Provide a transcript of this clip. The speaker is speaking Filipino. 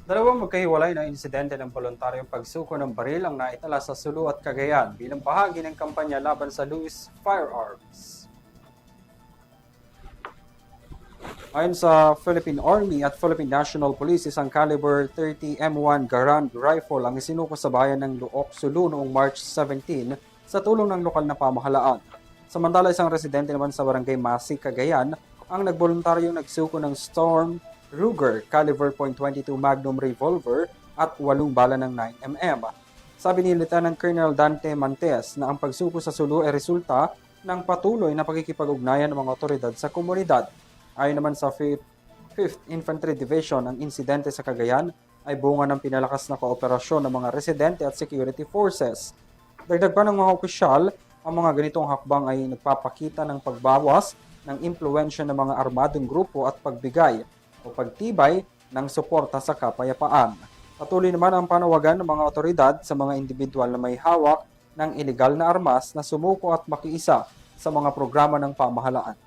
Dalawang magkahiwalay na insidente ng voluntaryong pagsuko ng baril ang naitala sa Sulu at Cagayan bilang bahagi ng kampanya laban sa loose firearms. Ayon sa Philippine Army at Philippine National Police, isang caliber 30 M1 Garand rifle ang isinuko sa bayan ng Luok, Sulu noong March 17 sa tulong ng lokal na pamahalaan. Samantala, isang residente naman sa barangay Masig, Cagayan ang nagboluntaryong nagsuko ng Storm Ruger caliber .22 Magnum revolver at 8 bala ng 9mm. Sabi ni Lieutenant Colonel Dante Mantes na ang pagsuko sa Sulu ay resulta ng patuloy na pakikipag-ugnayan ng mga otoridad sa komunidad. Ayon naman sa 5th Infantry Division, ang insidente sa Cagayan ay bunga ng pinalakas na kooperasyon ng mga residente at security forces. Dagdag pa ng mga opisyal, ang mga ganitong hakbang ay nagpapakita ng pagbawas ng impluensya ng mga armadong grupo at pagbigay o pagtibay ng suporta sa kapayapaan. Patuloy naman ang panawagan ng mga otoridad sa mga individual na may hawak ng ilegal na armas na sumuko at makiisa sa mga programa ng pamahalaan.